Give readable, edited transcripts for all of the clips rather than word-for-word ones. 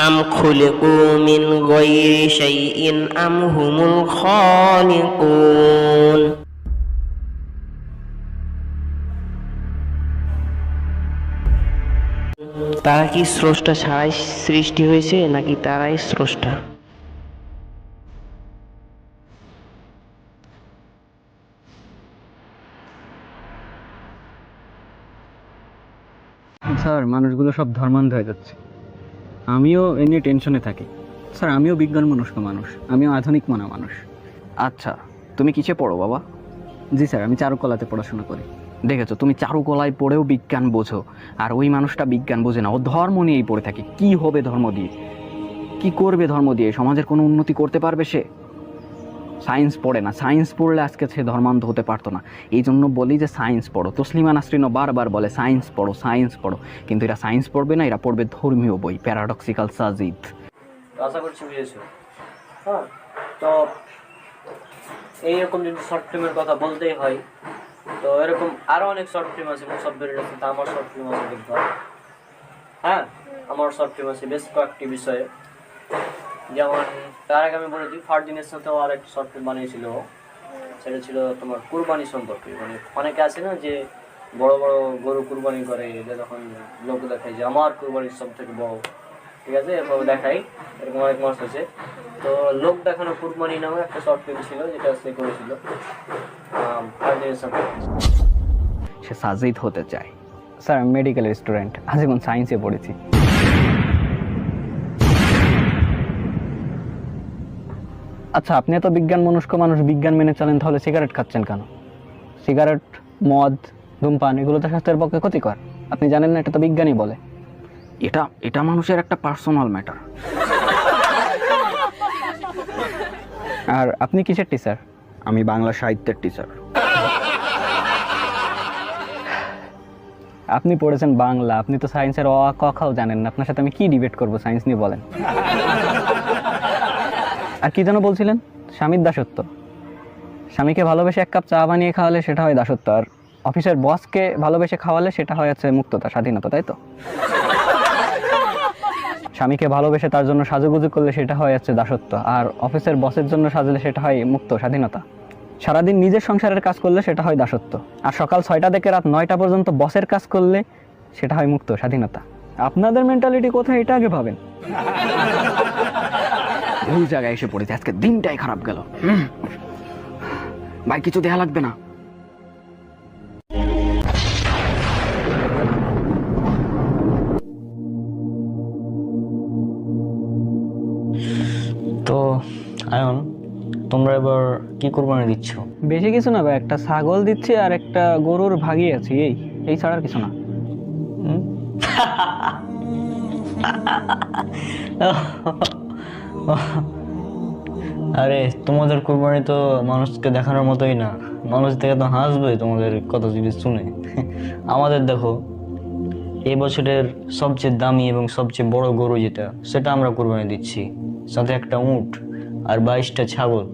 আম খুলিকু মিন গায়রি শাইইন আম হুমুল খালিকুন। তারা কি স্রষ্টা ছাড়াই সৃষ্টি হয়েছে নাকি তারাই স্রষ্টা? স্যার, মানুষগুলো সব ধর্মান্ধ হয়ে যাচ্ছে। আমিও এ নিয়ে টেনশনে থাকি। স্যার, আমিও বিজ্ঞান মনস্ক মানুষ, আমিও আধুনিক মনা মানুষ। আচ্ছা, তুমি কিসে পড়ো বাবা? জি স্যার, আমি চারুকলাতে পড়াশোনা করি। দেখেছো, তুমি চারুকলায় পড়েও বিজ্ঞান বোঝো, আর ওই মানুষটা বিজ্ঞান বোঝে না, ও ধর্ম নিয়েই পড়ে থাকে। কি হবে ধর্ম দিয়ে? কি করবে ধর্ম দিয়ে? সমাজের কোনো উন্নতি করতে পারবে সে? সায়েন্স পড়ে না, সায়েন্স পড়লে আজকে সে ধর্মান্ধ হতে পারতো না। এই জন্য বলি যে সায়েন্স পড়ো। তসলিমা নাসরিনও বারবার বলে সায়েন্স পড়ো, সায়েন্স পড়ো, কিন্তু এরা সায়েন্স পড়বে না, এরা পড়বে ধর্মীয় বই, প্যারাডক্সিক্যাল সাজিদ। আশা করছি বুঝেছো। হ্যাঁ, তো এইরকম যদি শর্ট ফিল্মের কথা বলতেই হয়, তো এরকম আরও অনেক শর্ট ফিল্ম আছে মুসাব্বিরের আছে, তা আমার শর্ট ফিল্ম আছে দেখবা। হ্যাঁ, আমার শর্ট ফিল্ম আছে বেশ কয়েকটি বিষয়ে। যেমন তার আগে আমি বলেছি ফারদিনের সাথেও আর একটি শর্ট ফিল্ম বানিয়েছিল। সেটা ছিল তোমার কুরবানি সম্পর্কে। মানে অনেকে আছে না যে বড় বড় গরু কুরবানি করে, যে তখন লোক দেখায় যে আমার কুরবানির সব থেকে বড়, ঠিক আছে, এরকম দেখাই, এরকম অনেক মাস আছে। তো লোক দেখানো কুরবানি নামে একটা শর্ট ফিল্ম ছিল, যেটা সে করেছিল ফারদিনের সাথে। সে সাজিদ হতে চায়। স্যার, আমি মেডিকেলের স্টুডেন্ট, আজীবন সায়েন্সে পড়েছি। আচ্ছা, আপনি এত বিজ্ঞান মনস্ক মানুষ, বিজ্ঞান মেনে চলেন, তাহলে সিগারেট খাচ্ছেন কেন? সিগারেট, মদ, ধূমপান এগুলো তো স্বাস্থ্যের পক্ষে ক্ষতিকর। আপনি জানেন না? এটা তো বিজ্ঞানই বলে। এটা এটা মানুষের একটা পার্সোনাল ম্যাটার। আর আপনি কিসের টিচার? আমি বাংলা সাহিত্যের টিচার। আপনি পড়েছেন বাংলা, আপনি তো সায়েন্সের অ আ ক খাও জানেন না। আপনার সাথে আমি কি ডিবেট করবো সায়েন্স নিয়ে, বলেন। আর কি যেন বলছিলেন? স্বামীর দাসত্ব। স্বামীকে ভালোবেসে এক কাপ চা বানিয়ে খাওয়ালে সেটা হয় দাসত্ব, আর অফিসের বসকে ভালোবেসে খাওয়ালে সেটা হয় হচ্ছে মুক্ততা, স্বাধীনতা, তাই তো? স্বামীকে ভালোবেসে তার জন্য সাজুগুজু করলে সেটা হয় হচ্ছে দাসত্ব, আর অফিসের বসের জন্য সাজলে সেটা হয় মুক্ত, স্বাধীনতা। সারাদিন নিজের সংসারের কাজ করলে সেটা হয় দাসত্ব, আর সকাল 6টা থেকে রাত 9টা পর্যন্ত বসের কাজ করলে সেটা হয় মুক্ত, স্বাধীনতা। আপনাদের মেন্টালিটি কোথায়, এটা আগে ভাবেন। ভুল জায়গায় এসে পড়েছে, আজকে দিনটাই খারাপ গেল। ভাই, কিছু দেয়া লাগবে না। তো আয়ন, তোমরা এবার কি কোরবানি দিচ্ছ? বেশি কিছু না ভাই, একটা ছাগল দিচ্ছি আর একটা গরুর ভাগিয়ে আছি, এই ছাড়া আর কিছু না। আরে, তোমাদের কোরবানি তো মানুষকে দেখানোর মতোই না, মানুষ দেখে তো হাসবে তোমাদের কথা যদি শুনে। আমাদের দেখো, এই বছরের সবচেয়ে দামি এবং সবচেয়ে বড় গরু যেটা, সেটা আমরা কোরবানি দিচ্ছি, সাথে একটা উট আর 22টা ছাগল।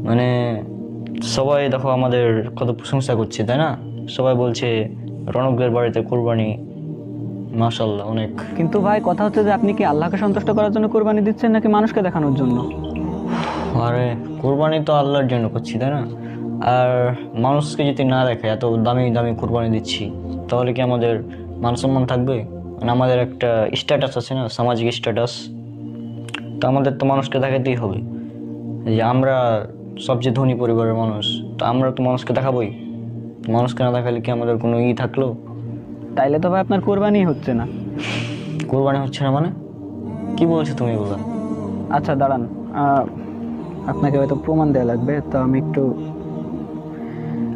মানে সবাই দেখো আমাদের কত প্রশংসা করছে, তাই না? সবাই বলছে রণকের বাড়িতে কোরবানি, মাশাআল্লাহ অনেক। কিন্তু ভাই, কথা হচ্ছে যে আপনি কি আল্লাহকে সন্তুষ্ট করার জন্য কোরবানি দিচ্ছেন নাকি মানুষকে দেখানোর জন্য? আরে, কোরবানি তো আল্লাহর জন্য করছি, তাই না? আর মানুষকে যদি না দেখে এত দামি দামি কোরবানি দিচ্ছি, তাহলে কি আমাদের মান সম্মান থাকবে? মানে আমাদের একটা স্ট্যাটাস আছে না, সামাজিক স্ট্যাটাস। তো আমাদের তো মানুষকে দেখাতেই হবে যে আমরা সবচেয়ে ধনী পরিবারের মানুষ, তো আমরা তো মানুষকে দেখাবোই। মানুষকে না দেখালে কি আমাদের কোনো থাকলো? তাইলে তো ভাই আপনার কোরবানি হচ্ছে না। কোরবানি হচ্ছে না মানে? কি বলছো তুমি এগুলো? আচ্ছা দাঁড়ান, আপনাকে হয়তো প্রমাণ দেওয়া লাগবে, তো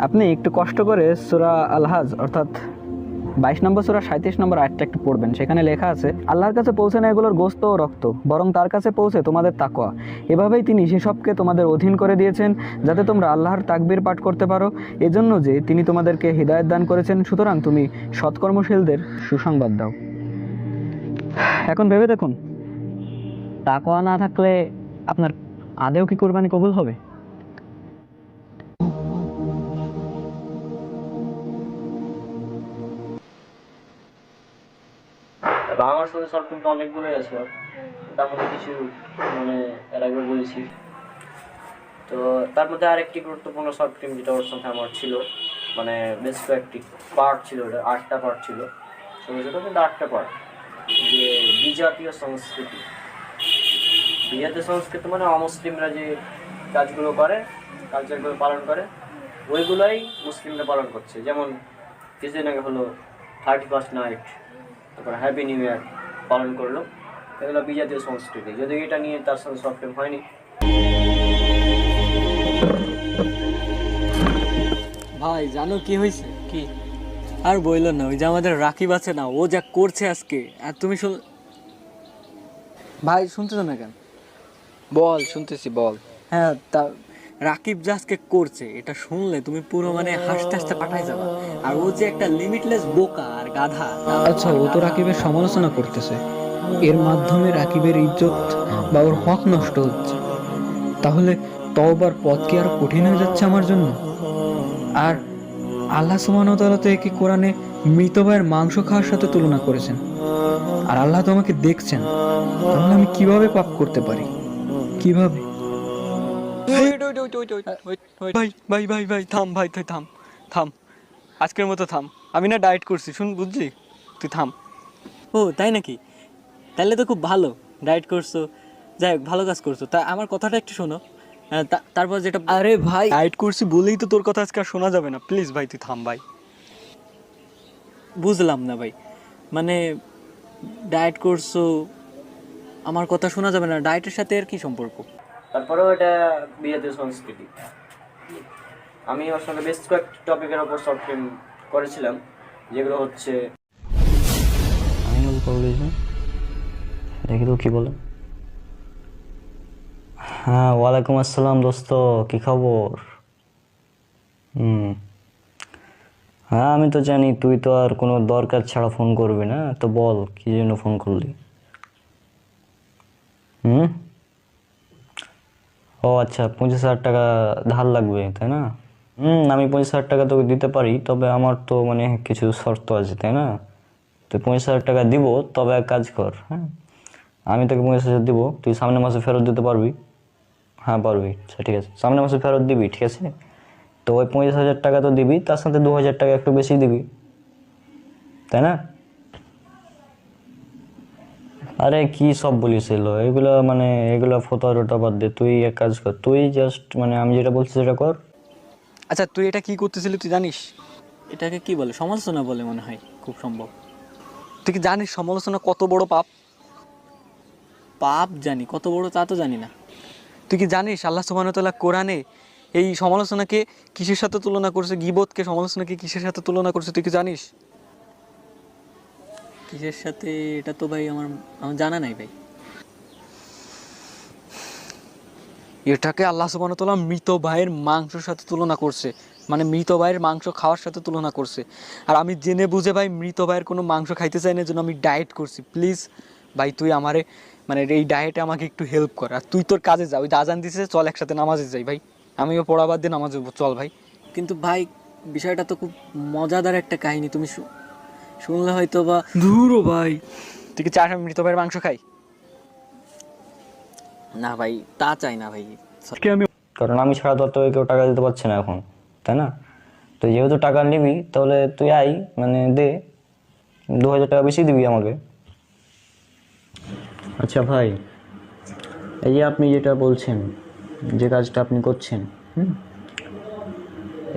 আপনি একটু কষ্ট করে সূরা আল হাজ অর্থাৎ 22 নম্বর সূরা 37 নম্বর আয়াতটা একটু পড়বেন। সেখানে লেখা আছে, আল্লাহর কাছে পৌঁছে না এগুলোর গোশত ও রক্ত, বরং তার কাছে পৌঁছে তোমাদের তাকওয়া। এভাবেই তিনি সেসবকে তোমাদের অধীন করে দিয়েছেন যাতে তোমরা আল্লাহর তাকবীর পাঠ করতে পারো, এজন্য যে তিনি তোমাদেরকে হিদায়াত দান করেছেন। সুতরাং তুমি সৎকর্মশীলদের সুসংবাদ দাও। এখন ভেবে দেখুন, তাকওয়া না থাকলে আপনার আদেও কি কোরবানি কবুল হবে? আমার সাথে শর্ট ফিল্ম অনেকগুলোই আছে ওর। তার মধ্যে কিছু মানে এর আগে বলেছি। তো তার মধ্যে আরেকটি গুরুত্বপূর্ণ শর্ট ফিল্ম যেটা ওর সাথে আমার ছিল, মানে বেশ কয়েকটি পার্ট ছিল, ওটা 8টা পার্ট ছিল, ছোটো ছোটো কিন্তু 8টা পার্ট, যে বিজাতীয় সংস্কৃতি। বিজাতীয় সংস্কৃতি মানে অমুসলিমরা যে কাজগুলো করে, কালচারগুলো পালন করে, ওইগুলোই মুসলিমরা পালন করছে। যেমন কিছুদিন আগে হলো 31st নাইট, তারপর হ্যাপি নিউ ইয়ার পালন করলো, এগুলো বিজাতীয় সংস্কৃতি। যদি এটা নিয়ে তার সঙ্গে শর্ট ফিল্ম হয়নি। ভাই জানো কি হয়েছে? কি আর বইল না, ওই যে আমাদের রাকিব আছে না, ও যা করছে আজকে, আর তুমি ভাই শুনতেছো না কেন? বল, শুনতেছি, বল। হ্যাঁ, তা রাকিব যা আজকে করছে, এটা শুনলে তুমি পুরো মানে হাসতে হাসতে পাঠাই যাবা। আর ও যে একটা লিমিটলেস বোকা আর গাধা। আচ্ছা, ও তো রাকিবের সমালোচনা করতেছে, এর মাধ্যমে রাকিবের ইজ্জত বা ওর হক নষ্ট হচ্ছে। তাহলে তওবার পথ কি আরো কঠিন হয়ে যাচ্ছে আমার জন্য? আর আল্লাহ সুবহানাহু ওয়া তাআলা তো একে কোরআনে মৃত ভাইয়ের মাংস খাওয়ার সাথে তুলনা করেছেন। আর আল্লাহ তো আমাকে দেখছেন, তাহলে আমি কিভাবে পাপ করতে পারি? কিভাবে? ভাই ভাই ভাই ভাই থাম, ভাই তুই থাম থাম, আজকের মতো থাম। আমি না ডায়েট করছি, শুন, বুঝলি? তুই থাম। ও তাই নাকি? তাহলে তো খুব ভালো, ডায়েট করছো, যাই হোক ভালো কাজ করছো। তা আমার কথাটা একটু শোনো। তারপর যেটা, আরে ভাই ডায়েট করছি বলেই তো তোর কথা আজকে আর শোনা যাবে না। প্লিজ ভাই তুই থাম ভাই। বুঝলাম না ভাই, মানে ডায়েট করছো, আমার কথা শোনা যাবে না, ডায়েটের সাথে এর কি সম্পর্ক? তারপরেও এটা বিজাতীয় সংস্কৃতি। আমি ওর সঙ্গে বেশ কয়েকটি টপিকের ওপর শর্ট ফিল্ম করেছিলাম, যেগুলো হচ্ছে আমিনুল কলেজ, দেখি তো কি বলে। হ্যাঁ, ওয়ালাইকুম আসসালাম দোস্ত, কি খবর? হ্যাঁ, আমি তো জানি তুই তো আর কোনো দরকার ছাড়া ফোন করবি না, তো বল কি জন্য ফোন করলি? ও আচ্ছা, 25,000 টাকা ধার লাগবে তাই না? আমি 25,000 টাকা তোকে দিতে পারি, তবে আমার তো মানে কিছু শর্ত আছে তাই না? তুই 25,000 টাকা দিব, তবে এক কাজ কর, হ্যাঁ, আমি তোকে 25,000 দিব, তুই সামনের মাসে ফেরত দিতে পারবি? হ্যাঁ পারবি, আচ্ছা ঠিক আছে, সামনের মাসে ফেরত দিবি, ঠিক আছে? তো ওই 25,000 টাকা তো দিবি, তার সাথে 2,000 টাকা একটু বেশি দিবি, তাই না? আরে কি সব বলিস এগুলো, মানে এগুলো ফটো টটো বাদ দে, তুই এক কাজ কর, তুই জাস্ট মানে আমি যেটা বলছি সেটা কর। আচ্ছা তুই এটা কি করতেছিলি তুই জানিস? এটাকে কি বলে? সমালোচনা বলে মনে হয়, খুব সম্ভব। তুই কি জানিস সমালোচনা কত বড় পাপ? পাপ জানি, কত বড় তা তো জানি না। তুই কি জানিস আল্লাহ সুবহানাহু ওয়া তাআলা কোরআনে এই সমালোচনাকে কিসের সাথে তুলনা করছে? গীবতকে, সমালোচনাকে কিসের সাথে তুলনা করছে তুই কি জানিস? কিসের সাথে এটা তো ভাই আমার জানা নাই ভাই। এটাকে আল্লাহ সুবহানাহু ওয়া তাআলা মৃত ভাইয়ের মাংসের সাথে তুলনা করছে, মানে মৃত ভাইয়ের মাংস খাওয়ার সাথে তুলনা করছে। আর আমি জেনে বুঝে ভাই মৃত ভাইয়ের কোনো মাংস খাইতে চাই না, জন্য আমি ডায়েট করছি। প্লিজ ভাই তুই আমারে মানে এই ডায়েটে আমাকে একটু হেল্প কর। আর তুই তোর কাজে যা, ওই আজান দিছে, চল একসাথে নামাজে যাই ভাই। আমিও পড়া বাদ দিয়ে নামাজে চল ভাই। কিন্তু ভাই বিষয়টা তো খুব মজাদার একটা কাহিনী, তুমি শুনলে হয়তো বা। ধুরো ভাই, তুই কি চাস আমি মৃত ভাইয়ের মাংস খাই? না ভাই, তা চাই না ভাই। কারণ আমি ছাড়া তো তোকে কেউ টাকা দিতে পারছে না এখন, তাই না? তো যেহেতু টাকা নিবি, তাহলে তুই আই, মানে দে, 2,000 টাকা বেশি দিবি আমাকে। আচ্ছা ভাই, এই যে আপনি যেটা বলছেন, যে কাজটা আপনি করছেন,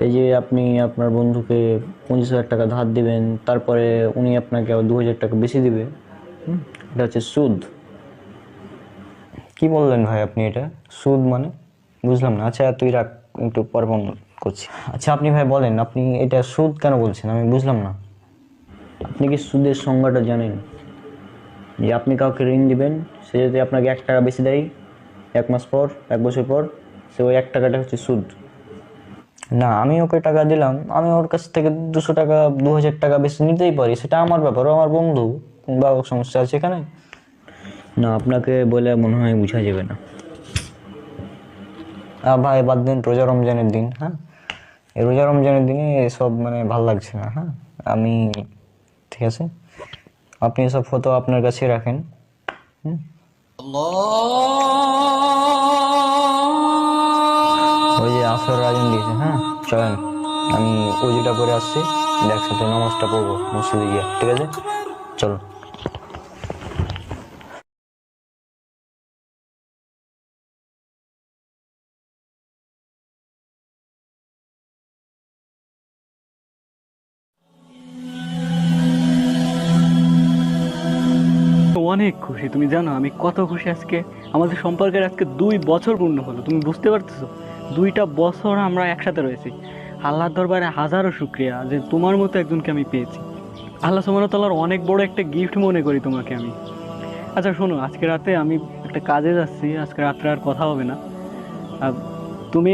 এই যে আপনি আপনার বন্ধুকে 25,000 টাকা ধার দিবেন, তারপরে উনি আপনাকে 2,000 টাকা বেশি দিবে, এটা হচ্ছে সুদ। কি বললেন ভাই আপনি? এটা সুদ মানে বুঝলাম না। আচ্ছা তুই রাখ, একটু পরে ফোন করছি। আচ্ছা আপনি ভাই বলেন, আপনি এটা সুদ কেন বলছেন? আমি বুঝলাম না। আপনি কি সুদের সংজ্ঞাটা জানেন? যে আপনি কাউকে ঋণ দিবেন, সে যদি আপনাকে 1 টাকা বেশি দেয় 1 মাস পর, 1 বছর পর, সে ওই 1 টাকাটা হচ্ছে সুদ। না, আমি ওকে টাকা দিলাম, আমি ওর কাছ থেকে 200 টাকা 2,000 টাকা বেশি নিতেই পারি, সেটা আমার ব্যাপার, ও আমার বন্ধু, বা সমস্যা আছে এখানে? না, আপনাকে বলে মনে হয় বোঝা যাবে না। ভাই বাদ দিন, রোজা রমজানের দিন, হ্যাঁ, এই রোজা রমজানের দিনে এসব মানে ভাল লাগছে না। হ্যাঁ, আমি ঠিক আছে, আপনি এসব ফটো আপনার কাছে রাখেন। হুম? ওই যে আসর রাজন দিয়েছে, হ্যাঁ চলেন, আমি উজুটা করে আসছি, একসাথে নামাজটা পড়বো মসজিদে গিয়ে, ঠিক আছে? চলো। অনেক খুশি, তুমি জানো আমি কত খুশি আজকে। আমাদের সম্পর্কের আজকে 2 বছর পূর্ণ হলো, তুমি বুঝতে পারতেছো? 2টা বছর আমরা একসাথে রয়েছি। আল্লাহর দরবারে হাজারো শুক্রিয়া যে তোমার মতো একজনকে আমি পেয়েছি। আল্লাহ সুবহানাহু ওয়া তাআলার অনেক বড় একটা গিফট মনে করি তোমাকে আমি। আচ্ছা শোনো, আজকে রাতে আমি একটা কাজে যাচ্ছি, আজকে রাত্রে আর কথা হবে না। আর তুমি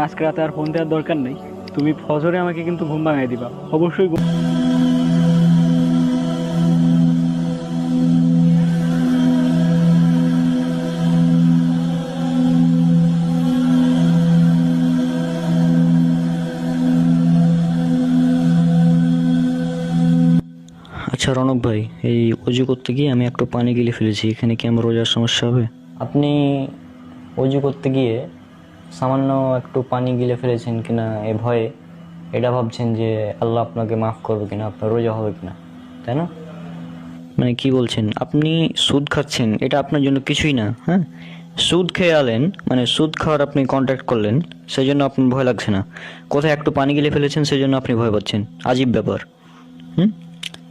আজকে রাতে আর ফোন দেওয়ার দরকার নেই, তুমি ফজরে আমাকে কিন্তু ঘুম ভাঙাই দিবা অবশ্যই। আচ্ছা রনক ভাই, এই অজু করতে গিয়ে আমি একটু পানি গিলে ফেলেছি, এখানে কি আমার রোজার সমস্যা হবে? আপনি অজু করতে গিয়ে সামান্য একটু পানি গিলে ফেলেছেন কিনা এ ভয়ে এটা ভাবছেন যে আল্লাহ আপনাকে মাফ করবে কিনা, আপনার রোজা হবে কিনা, তাই না? মানে কি বলছেন? আপনি সুদ খাচ্ছেন, এটা আপনার জন্য কিছুই না। হ্যাঁ, সুদ খেয়ে আলেন, মানে সুদ খাওয়ার আপনি কন্ট্যাক্ট করলেন, সেই জন্য আপনার ভয় লাগছে না। কোথায় একটু পানি গিলে ফেলেছেন সেই জন্য আপনি ভয় পাচ্ছেন, আজীব ব্যাপার। হুম,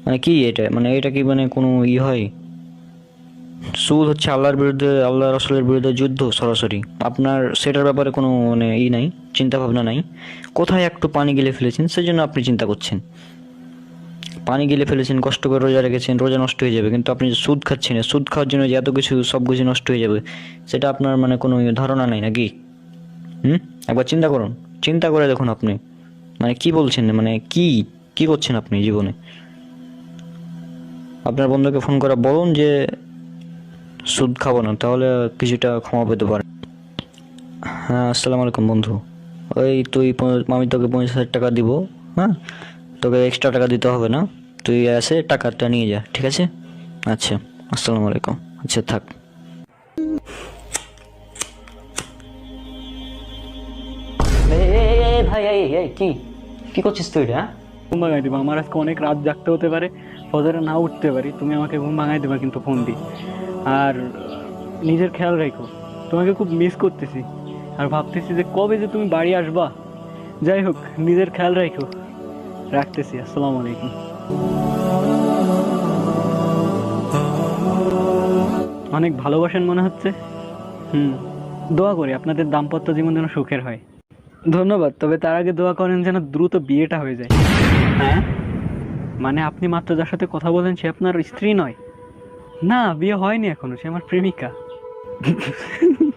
মানে কি এটা, মানে এটা কি মানে কোনো হয়? সুদ হচ্ছে আল্লাহর বিরুদ্ধে, আল্লাহ রাসূলের বিরুদ্ধে যুদ্ধ সরাসরি। আপনার সেটার ব্যাপারে কোনো মানে নাই, চিন্তা ভাবনা নাই। কোথায় একটু পানি গিলে ফেলেছেন সেই জন্য আপনি চিন্তা করছেন। পানি গিলে ফেলেছেন, কষ্ট করে রোজা রেখেছেন, রোজা নষ্ট হয়ে যাবে, কিন্তু আপনি যে সুদ খাচ্ছেন, সুদ খাওয়ার জন্য যে এত কিছু সব কিছু নষ্ট হয়ে যাবে সেটা আপনার মানে কোনো ধারণা নাই নাকি? একবার চিন্তা করুন, চিন্তা করে দেখুন আপনি মানে কি বলছেন, মানে কি কি করছেন আপনি জীবনে? আপনার বন্ধুকে ফোন করে বলুন যে সুদ খাবো না, তাহলে কিছুটা ক্ষমা পেতে পারেন। হ্যাঁ, আসসালামু আলাইকুম বন্ধু। ওই আমি তোকে 50,000 টাকা দিব। হ্যাঁ, তোকে এক্সট্রা টাকা দিতে হবে না, তুই এসে টাকাটা নিয়ে যা, ঠিক আছে? আচ্ছা, আসসালামু আলাইকুম। আচ্ছা থাক। ভাই কি কি করছিস তুই? হ্যাঁ, ঘুম ভাঙাই দেবা, আমার আজকে অনেক রাত জাগতে হতে পারে, ফজরে না উঠতে পারি, তুমি আমাকে ঘুম ভাঙাই দেবা কিন্তু ফোন দিই। আর নিজের খেয়াল রেখো, তোমাকে খুব মিস করতেছি আর ভাবতেছি যে কবে যে তুমি বাড়ি আসবা। যাই হোক, নিজের খেয়াল রেখো, রাখতেছি। আসসালামু আলাইকুম। অনেক ভালোবাসেন মনে হচ্ছে। দোয়া করি আপনাদের দাম্পত্য জীবন যেন সুখের হয়। ধন্যবাদ, তবে তার আগে দোয়া করেন যেন দ্রুত বিয়েটা হয়ে যায়। হ্যাঁ, মানে আপনি মাত্র যার সাথে কথা বলেন সে আপনার স্ত্রী নয়? না, বিয়ে হয়নি এখনো, সে আমার প্রেমিকা।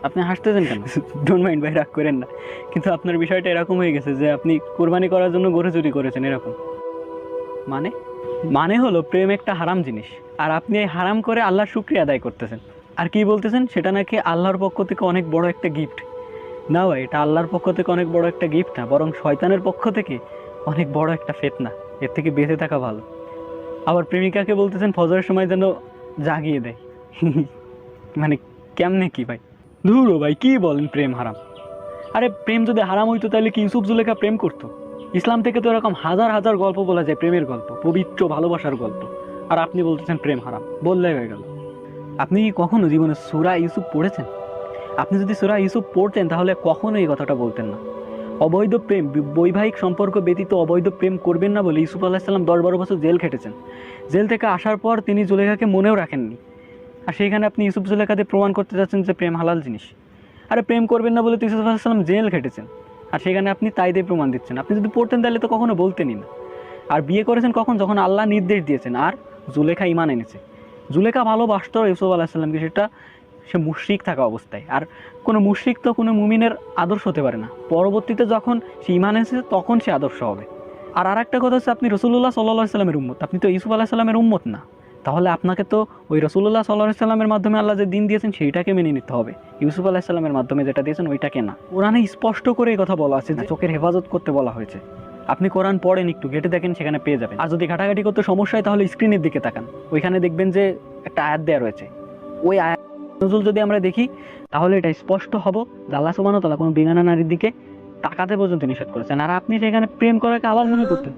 আপনি হাসতেছেন কেন? ডোন্ট মাইন্ড ভাই, রাগ করেন না, কিন্তু আপনার বিষয়টা এরকম হয়ে গেছে যে আপনি কোরবানি করার জন্য গরু চুরি করেছেন এরকম। মানে মানে হলো প্রেম একটা হারাম জিনিস, আর আপনি এই হারাম করে আল্লাহর শুকরিয়া আদায় করতেছেন। আর কি বলতেছেন সেটা নাকি আল্লাহর পক্ষ থেকে অনেক বড় একটা গিফট। না ভাই, এটা আল্লাহর পক্ষ থেকে অনেক বড় একটা গিফট না, বরং শয়তানের পক্ষ থেকে অনেক বড় একটা ফিতনা। এর থেকে বেঁচে থাকা ভালো। আবার প্রেমিকাকে বলতেছেন ফজরের সময় যেন জাগিয়ে দেয়। মানে কেমনে কি ভাই? ধুরো ভাই, কি বলেন প্রেম হারাম? আরে প্রেম যদি হারাম হইতো তাহলে কি ইউসুফ জুলেখা প্রেম করতো? ইসলাম থেকে তো এরকম হাজার হাজার গল্প বলা যায়, প্রেমের গল্প, পবিত্র ভালোবাসার গল্প। আর আপনি বলতেছেন প্রেম হারাম, বললেই হয়ে গেল। আপনি কি কখনো জীবনে সূরা ইউসুফ পড়েছেন? আপনি যদি সূরা ইউসুফ পড়তেন তাহলে কখনো এই কথাটা বলতেন না। অবৈধ প্রেম, বৈবাহিক সম্পর্ক ব্যতীত অবৈধ প্রেম করবেন না বলে ইউসুফ আলাইহিস সালাম 10-12 বছর জেল খেটেছেন। জেল থেকে আসার পর তিনি জুলেখাকে মনেও রাখেননি, আর সেইখানে আপনি ইউসুফ জুলেখাতে প্রমাণ করতে যাচ্ছেন যে প্রেম হালাল জিনিস। আরে প্রেম করবেন না বলে তো ইউসুফ আলাইহিস সালাম জেল খেটেছেন, আর সেখানে আপনি তাই দিয়ে প্রমাণ দিচ্ছেন। আপনি যদি পড়তেন তাহলে তো কখনো বলতেনই না। আর বিয়ে করেছেন কখন? যখন আল্লাহ নির্দেশ দিয়েছেন, আর জুলেখা ঈমান এনেছে। জুলেখা ভালোবাসত ইউসুফ আলাইহিস সালামকে, সেটা সে মুশরিক থাকা অবস্থায়। আর কোনো মুশরিক তো কোনো মুমিনের আদর্শ হতে পারে না। পরবর্তীতে যখন সে ঈমান এনেছে তখন সে আদর্শ হবে। আর আরেকটা কথা হচ্ছে, আপনি রাসূলুল্লাহ সাল্লাল্লাহু আলাইহি সাল্লামের উম্মত, আপনি তো ইউসুফ আলাইহিস সালামের উম্মত না। তাহলে আপনাকে তো ওই রাসূলুল্লাহ সাল্লাল্লাহু আলাইহি সাল্লামের মাধ্যমে আল্লাহ যে দিন দিয়েছেন সেইটাকে মেনে নিতে হবে, ইউসুফ আলাইহিস সালামের মাধ্যমে যেটা দিয়েছেন ওইটাকে না। কোরআনে স্পষ্ট করে এই কথা বলা আছে যে চোখের হেফাজত করতে বলা হয়েছে। আপনি কোরআন পড়েন, একটু ঘেটে দেখেন, সেখানে পেয়ে যাবেন। আর যদি ঘাটাঘাটি করতে সমস্যা হয় তাহলে স্ক্রিনের দিকে তাকান, ওইখানে দেখবেন যে একটা আয়াত দেওয়া রয়েছে। ওই আয়াত নজুল যদি আমরা দেখি তাহলে এটা স্পষ্ট হব যে আল্লাহ সুবহানাহু ওয়া তাআলা কোনো বেগানা নারীর দিকে তাকাতে পর্যন্ত নিষেধ করেছেন, আর আপনি সেখানে প্রেম করাকে আবার মনে করতেন।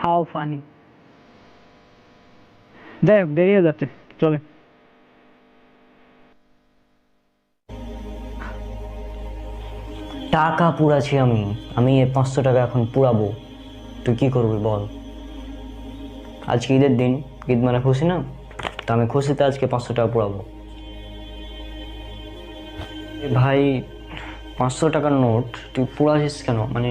How funny. যাই হোক, দেরি হয়ে যাচ্ছে, চলে। টাকা পুড়াছি আমি, আমি এই 500 টাকা এখন পুরাবো। তুই কি করবি বল? আজকে ঈদের দিন, ঈদ মানে খুশি না? তা আমি খুশিতে আজকে 500 টাকা পুরাবো। এ ভাই, 500 টাকার নোট তুই পুরাছিস কেন? মানে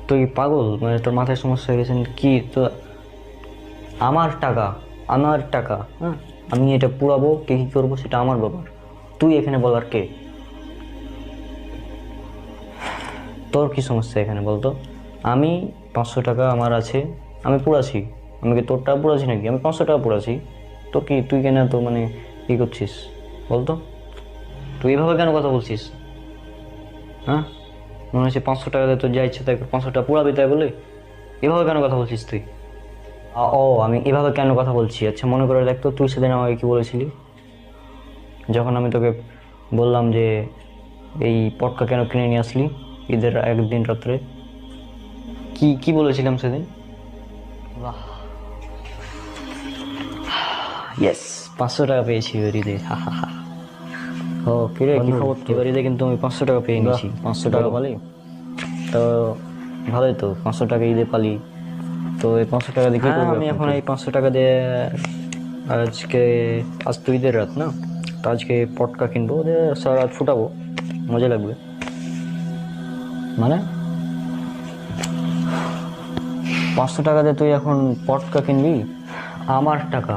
তুই পাগল? মানে তোর মাথায় সমস্যা হয়ে গেছে কি? তো আমার টাকা, আমার টাকা, হ্যাঁ, আমি এটা পুরাবো, কে কী করবো সেটা আমার ব্যাপার। তুই এখানে বলার কে? তোর কি সমস্যা এখানে বলতো? আমি 500 টাকা আমার আছে, আমি পুরাছি। আমি কি তোর টাকা পুরাছি নাকি? আমি 500 টাকা পুরাছি। তো কি তুই কেন তো মানে কী করছিস বলতো? তুই এভাবে কেন কথা বলছিস? হ্যাঁ, মনে হচ্ছে 500 টাকা দিয়ে তোর যা ইচ্ছে তাই 500 টাকা পুরাবি তাই বলে এভাবে কেন কথা বলছিস তুই? ও, আমি এভাবে কেন কথা বলছি? আচ্ছা মনে করে দেখ তো, তুই সেদিন আমাকে কি বলেছিলি যখন আমি তোকে বললাম যে এই পটকা কেন কিনে নিয়ে আসলি ঈদের একদিন রাত্রে? কি কি বলেছিলাম সেদিন? বাহ, ইয়েস, 500 টাকা পেয়েছি এবার ঈদে। ও কিরে, কি খবর? এবার ঈদে কিন্তু আমি 500 টাকা পেয়ে নিয়েছি। 500 টাকা পালি তো ভালোই তো, 500 টাকা ঈদে পালি তো এই 500 টাকা দিয়ে কি করবি? আমি এখন এই 500 টাকা দিয়ে আজ তো ঈদের রাত না, তো আজকে পটকা কিনবো, ওদের সারা রাত ফুটাবো, মজা লাগবে। মানে 500 টাকা দিয়ে তুই এখন পটকা কিনবি? আমার টাকা,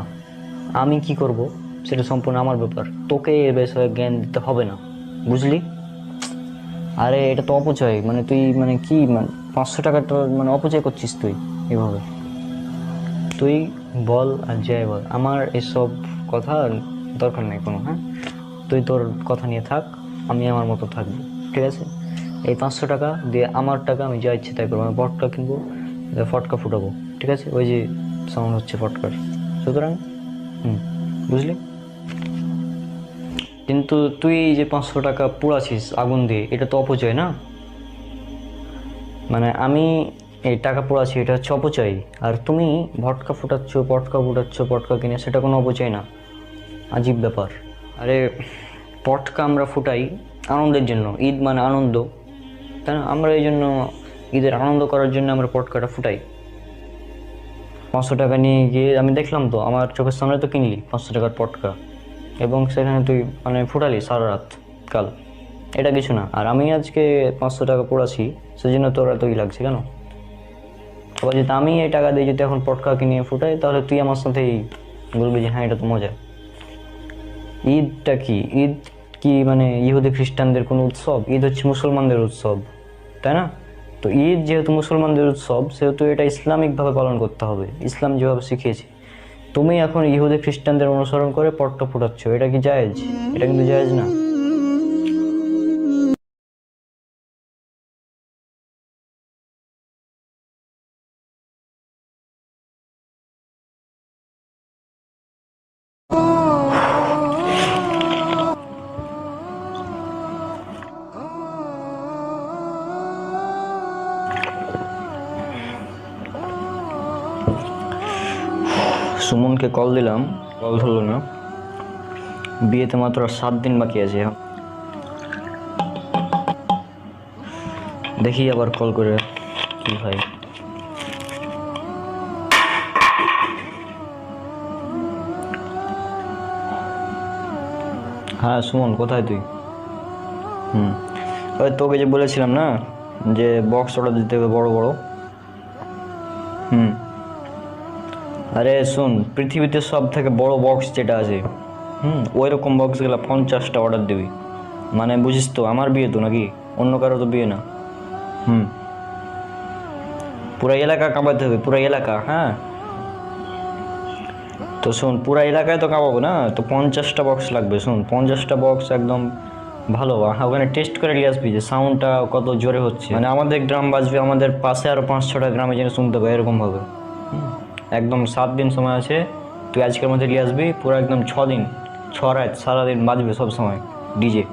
আমি কি করব সেটা সম্পূর্ণ আমার ব্যাপার, তোকে এর বিষয়ে জ্ঞান দিতে হবে না, বুঝলি? আরে এটা তো অপচয়, মানে তুই মানে কি, মানে 500 টাকাটা মানে অপচয় করছিস তুই এভাবে। তুই বল আর যাই বল, আমার এসব কথা দরকার নেই কোনো। হ্যাঁ, তুই তোর কথা নিয়ে থাক, আমি আমার মতো থাকবো, ঠিক আছে? এই 500 টাকা দিয়ে আমার টাকা, আমি যা ইচ্ছে তাই করবো। আমি পটকা কিনবো, ফটকা ফুটাবো, ঠিক আছে? ওই যে সাউন্ড হচ্ছে ফটকার, সুতরাং বুঝলি? কিন্তু তুই যে 500 টাকা পুড়াছিস আগুন দিয়ে, এটা তো অপচয় না? মানে আমি এই টাকা পোড়াচ্ছি, এটা হচ্ছে অপচয়। আর তুমি ভটকা ফুটাচ্ছ, পটকা কিনে, সেটা কোনো অপচয় না। আজীব ব্যাপার। আরে পটকা আমরা ফুটাই আনন্দের জন্য, ঈদ মানে আনন্দ, তাই না? আমরা এই জন্য ঈদের আনন্দ করার জন্য আমরা পটকাটা ফুটাই। 500 টাকা নিয়ে গিয়ে আমি দেখলাম তো, আমার চোখের সামনে তো কিনলি 500 টাকার পটকা, এবং সেখানে তুই মানে ফুটালি সারা রাত কাল, এটা কিছু না। আর আমি আজকে 500 টাকা পোড়াছি, সেজন্য তোর এতই লাগছে কেন? আবার যদি আমি এই টাকা দিয়ে যদি এখন পটকা কিনে ফুটাই, তাহলে তুই আমার সাথেই বলবি যে হ্যাঁ এটা তো মজা। ঈদটা কি? ঈদ কি মানে ইহুদি খ্রিস্টানদের কোনো উৎসব? ঈদ হচ্ছে মুসলমানদের উৎসব, তাই না? তো ঈদ যেহেতু মুসলমানদের উৎসব, সেহেতু এটা ইসলামিকভাবে পালন করতে হবে, ইসলাম যেভাবে শিখিয়েছে। তুমি এখন ইহুদি খ্রিস্টানদের অনুসরণ করে পটকা ফুটাচ্ছ, এটা কি জায়েজ? এটা কিন্তু জায়েজ না। সুমনকে কল দিলাম, কল ধরলো না। বিয়েতে মাত্র 7 দিন বাকি আছে, দেখি আবার কল করে কি হয়। হ্যাঁ সুমন, কোথায় তুই? ওই তোকে যে বলেছিলাম না যে বক্স অর্ডার দিতে হবে বড় বড়। আরে শোন, পৃথিবীতে সব থেকে বড় বক্স যেটা আছে, ওই রকম বক্সগুলো 50টা অর্ডার দিবি। মানে বুঝিস তো, আমার বিয়ে তো নাকি অন্য কারো তো বিয়ে না। পুরা এলাকা কাঁপাতে হবে, পুরা এলাকা। হ্যাঁ তো শোন, পুরা এলাকায় তো কাঁপাবো না, তো 50টা বক্স লাগবে। শোন, 50টা বক্স একদম ভালো, ওখানে টেস্ট করে নিয়ে আসবি যে সাউন্ডটা কত জোরে হচ্ছে, মানে আমাদের গ্রাম বাজবে, আমাদের পাশে আরও 5-6টা গ্রামে যেন শুনতে পাবে এরকমভাবে। একদম 7 দিন সময় আছে, তুই আজকের মধ্যে নিয়ে আসবি, পুরো একদম 6 দিন 6 রাত সারাদিন বাজবে সব সময় ডিজে।